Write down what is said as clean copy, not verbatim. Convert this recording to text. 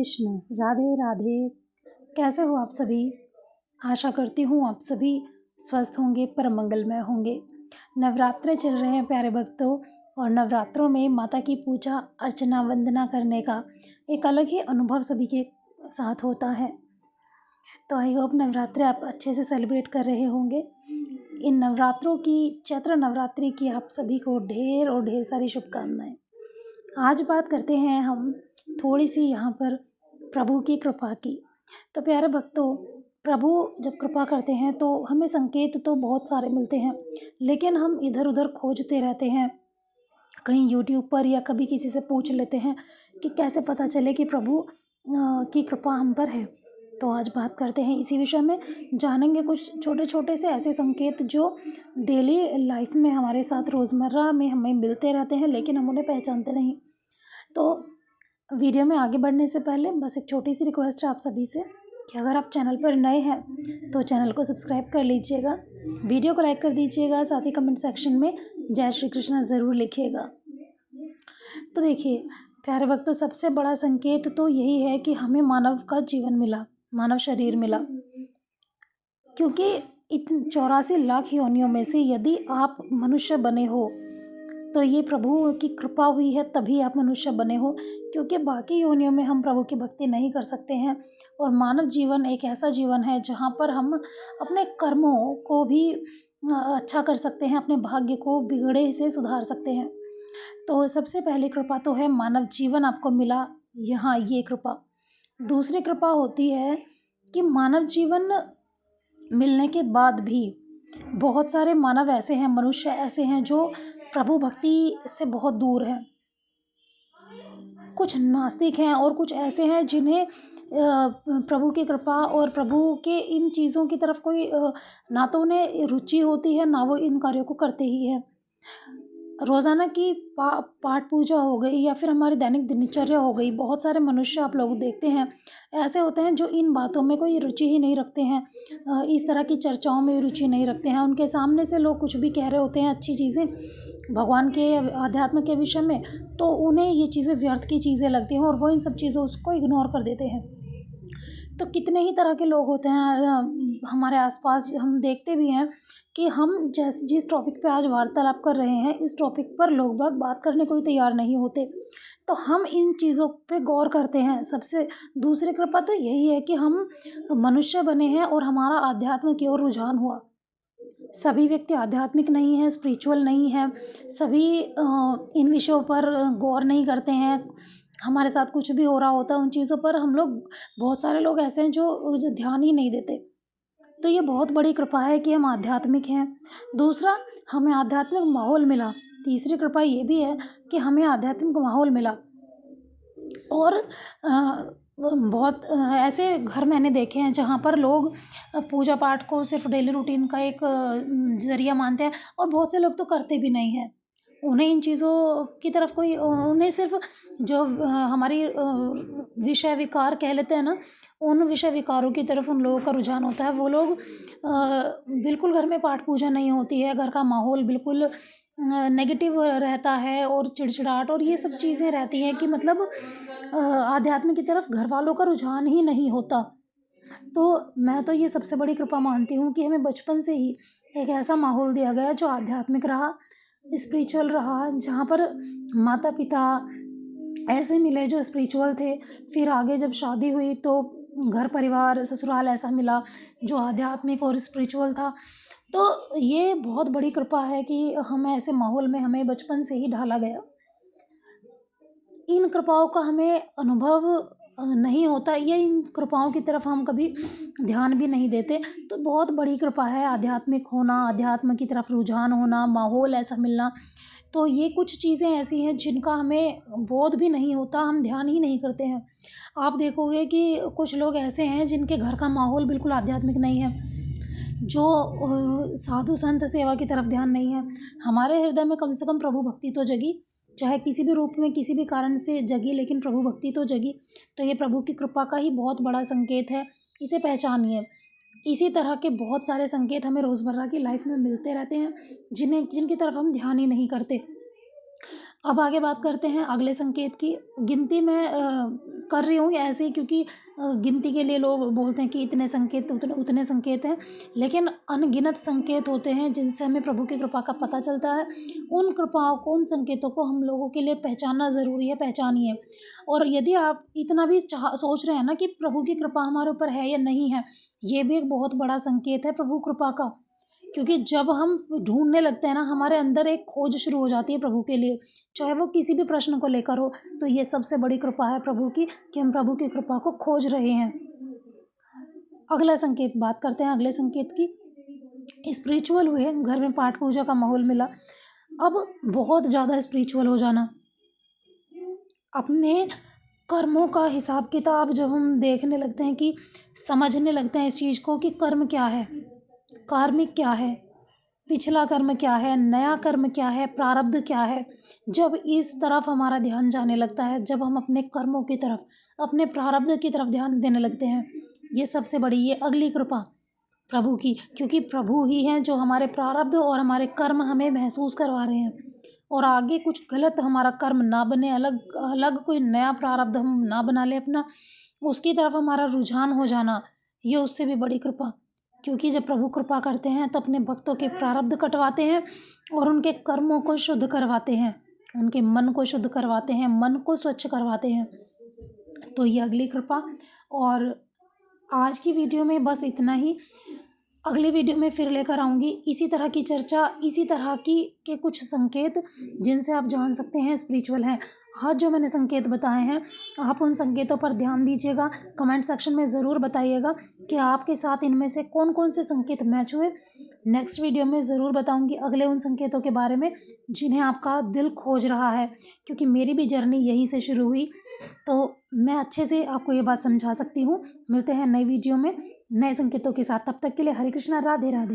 कृष्ण। राधे राधे। कैसे हो आप सभी? आशा करती हूँ आप सभी स्वस्थ होंगे, पर मंगलमय होंगे। नवरात्रे चल रहे हैं प्यारे भक्तों, और नवरात्रों में माता की पूजा अर्चना वंदना करने का एक अलग ही अनुभव सभी के साथ होता है। तो आई होप नवरात्रे आप अच्छे से सेलिब्रेट कर रहे होंगे। इन नवरात्रों की, चैत्र नवरात्रि की आप सभी को ढेर और ढेर सारी शुभकामनाएं। आज बात करते हैं हम थोड़ी सी यहाँ पर प्रभु की कृपा की। तो प्यारे भक्तों, प्रभु जब कृपा करते हैं तो हमें संकेत तो बहुत सारे मिलते हैं, लेकिन हम इधर उधर खोजते रहते हैं, कहीं यूट्यूब पर या कभी किसी से पूछ लेते हैं कि कैसे पता चले कि प्रभु की कृपा हम पर है। तो आज बात करते हैं इसी विषय में, जानेंगे कुछ छोटे छोटे से ऐसे संकेत जो डेली लाइफ में हमारे साथ रोज़मर्रा में हमें मिलते रहते हैं, लेकिन हम उन्हें पहचानते नहीं। तो वीडियो में आगे बढ़ने से पहले बस एक छोटी सी रिक्वेस्ट है आप सभी से कि अगर आप चैनल पर नए हैं तो चैनल को सब्सक्राइब कर लीजिएगा, वीडियो को लाइक कर दीजिएगा, साथ ही कमेंट सेक्शन में जय श्री कृष्ण ज़रूर लिखिएगा। तो देखिए प्यारे भक्तों, सबसे बड़ा संकेत तो यही है कि हमें मानव का जीवन मिला, मानव शरीर मिला, क्योंकि इन 84 लाख योनियों में से यदि आप मनुष्य बने हो तो ये प्रभु की कृपा हुई है, तभी आप मनुष्य बने हो, क्योंकि बाकी योनियों में हम प्रभु की भक्ति नहीं कर सकते हैं। और मानव जीवन एक ऐसा जीवन है जहाँ पर हम अपने कर्मों को भी अच्छा कर सकते हैं, अपने भाग्य को बिगड़े से सुधार सकते हैं। तो सबसे पहली कृपा तो है मानव जीवन आपको मिला, यहाँ ये कृपा। दूसरी कृपा होती है कि मानव जीवन मिलने के बाद भी बहुत सारे मानव ऐसे हैं, मनुष्य ऐसे हैं जो प्रभु भक्ति से बहुत दूर हैं। कुछ नास्तिक हैं और कुछ ऐसे हैं जिन्हें प्रभु की कृपा और प्रभु के इन चीज़ों की तरफ कोई ना तो उन्हें रुचि होती है, ना वो इन कार्यों को करते ही हैं। रोज़ाना की पाठ पूजा हो गई या फिर हमारी दैनिक दिनचर्या हो गई, बहुत सारे मनुष्य आप लोग देखते हैं ऐसे होते हैं जो इन बातों में कोई रुचि ही नहीं रखते हैं, इस तरह की चर्चाओं में रुचि नहीं रखते हैं। उनके सामने से लोग कुछ भी कह रहे होते हैं अच्छी चीज़ें भगवान के अध्यात्म के विषय में, तो उन्हें ये चीज़ें व्यर्थ की चीज़ें लगती हैं और वो इन सब चीज़ों उसको इग्नोर कर देते हैं। तो कितने ही तरह के लोग होते हैं हमारे आसपास, हम देखते भी हैं कि हम जिस टॉपिक पे आज वार्तालाप कर रहे हैं, इस टॉपिक पर लोग बाग बात करने को भी तैयार नहीं होते। तो हम इन चीज़ों पे गौर करते हैं। सबसे दूसरी कृपा तो यही है कि हम मनुष्य बने हैं और हमारा आध्यात्म की ओर रुझान हुआ। सभी व्यक्ति आध्यात्मिक नहीं है, स्पिरिचुअल नहीं है, सभी इन विषयों पर गौर नहीं करते हैं। हमारे साथ कुछ भी हो रहा होता है उन चीज़ों पर हम लोग, बहुत सारे लोग ऐसे हैं जो ध्यान ही नहीं देते। तो ये बहुत बड़ी कृपा है कि हम आध्यात्मिक हैं। दूसरा, हमें आध्यात्मिक माहौल मिला। तीसरी कृपा ये भी है कि हमें आध्यात्मिक माहौल मिला। और बहुत ऐसे घर मैंने देखे हैं जहाँ पर लोग पूजा पाठ को सिर्फ डेली रूटीन का एक ज़रिया मानते हैं, और बहुत से लोग तो करते भी नहीं हैं। उन्हें इन चीज़ों की तरफ कोई, उन्हें सिर्फ जो हमारी विषय विकार कह लेते हैं ना, उन विषय विकारों की तरफ उन लोगों का रुझान होता है। वो लोग बिल्कुल, घर में पाठ पूजा नहीं होती है, घर का माहौल बिल्कुल नेगेटिव रहता है और चिड़चिड़ाहट और ये सब चीज़ें रहती हैं कि मतलब आध्यात्म की तरफ घर वालों का रुझान ही नहीं होता। तो मैं तो ये सबसे बड़ी कृपा मानती हूँ कि हमें बचपन से ही एक ऐसा माहौल दिया गया जो आध्यात्मिक रहा, स्पिरिचुअल रहा, जहाँ पर माता पिता ऐसे मिले जो स्पिरिचुअल थे। फिर आगे जब शादी हुई तो घर परिवार ससुराल ऐसा मिला जो आध्यात्मिक और स्पिरिचुअल था। तो ये बहुत बड़ी कृपा है कि हम ऐसे माहौल में हमें बचपन से ही ढाला गया। इन कृपाओं का हमें अनुभव नहीं होता, या इन कृपाओं की तरफ हम कभी ध्यान भी नहीं देते। तो बहुत बड़ी कृपा है आध्यात्मिक होना, अध्यात्म की तरफ रुझान होना, माहौल ऐसा मिलना। तो ये कुछ चीज़ें ऐसी हैं जिनका हमें बोध भी नहीं होता, हम ध्यान ही नहीं करते हैं। आप देखोगे कि कुछ लोग ऐसे हैं जिनके घर का माहौल बिल्कुल आध्यात्मिक नहीं है, जो साधु संत सेवा की तरफ ध्यान नहीं है। हमारे हृदय में कम से कम प्रभु भक्ति तो जगी, चाहे किसी भी रूप में किसी भी कारण से जगी, लेकिन प्रभु भक्ति तो जगी। तो ये प्रभु की कृपा का ही बहुत बड़ा संकेत है, इसे पहचानिए। इसी तरह के बहुत सारे संकेत हमें रोज़मर्रा की लाइफ में मिलते रहते हैं जिनकी तरफ हम ध्यान ही नहीं करते। अब आगे बात करते हैं अगले संकेत की। गिनती मैं कर रही हूँ ऐसे ही, क्योंकि गिनती के लिए लोग बोलते हैं कि इतने संकेत, उतने उतने संकेत हैं, लेकिन अनगिनत संकेत होते हैं जिनसे हमें प्रभु की कृपा का पता चलता है। उन कृपाओं को, उन संकेतों को हम लोगों के लिए पहचानना ज़रूरी है, पहचानिए। और यदि आप इतना भी सोच रहे हैं ना कि प्रभु की कृपा हमारे ऊपर है या नहीं है, ये भी एक बहुत बड़ा संकेत है प्रभु कृपा का। क्योंकि जब हम ढूंढने लगते हैं ना, हमारे अंदर एक खोज शुरू हो जाती है प्रभु के लिए, चाहे वो किसी भी प्रश्न को लेकर हो। तो ये सबसे बड़ी कृपा है प्रभु की, कि हम प्रभु की कृपा को खोज रहे हैं। अगला संकेत बात करते हैं अगले संकेत की। स्पिरिचुअल हुए, घर में पाठ पूजा का माहौल मिला। अब बहुत ज़्यादा स्पिरिचुअल हो जाना, अपने कर्मों का हिसाब किताब जब हम देखने लगते हैं, कि समझने लगते हैं इस चीज़ को कि कर्म क्या है, कार्मिक क्या है, पिछला कर्म क्या है, नया कर्म क्या है, प्रारब्ध क्या है। जब इस तरफ हमारा ध्यान जाने लगता है, जब हम अपने कर्मों की तरफ, अपने प्रारब्ध की तरफ ध्यान देने लगते हैं, ये सबसे बड़ी, ये अगली कृपा प्रभु की। क्योंकि प्रभु ही हैं जो हमारे प्रारब्ध और हमारे कर्म हमें महसूस करवा रहे हैं, और आगे कुछ गलत हमारा कर्म ना बने, अलग अलग कोई नया प्रारब्ध हम ना बना ले अपना, उसकी तरफ हमारा रुझान हो जाना, ये उससे भी बड़ी कृपा। क्योंकि जब प्रभु कृपा करते हैं तो अपने भक्तों के प्रारब्ध कटवाते हैं और उनके कर्मों को शुद्ध करवाते हैं, उनके मन को शुद्ध करवाते हैं, मन को स्वच्छ करवाते हैं। तो ये अगली कृपा। और आज की वीडियो में बस इतना ही। अगली वीडियो में फिर लेकर आऊँगी इसी तरह की चर्चा, इसी तरह की के कुछ संकेत जिनसे आप जान सकते हैं स्पिरिचुअल हैं। आज जो मैंने संकेत बताए हैं, आप उन संकेतों पर ध्यान दीजिएगा। कमेंट सेक्शन में ज़रूर बताइएगा कि आपके साथ इनमें से कौन कौन से संकेत मैच हुए। नेक्स्ट वीडियो में ज़रूर बताऊंगी अगले उन संकेतों के बारे में जिन्हें आपका दिल खोज रहा है, क्योंकि मेरी भी जर्नी यहीं से शुरू हुई। तो मैं अच्छे से आपको ये बात समझा सकती हूँ। मिलते हैं नई वीडियो में नए संकेतों के साथ, तब तक के लिए हरे कृष्णा, राधे राधे।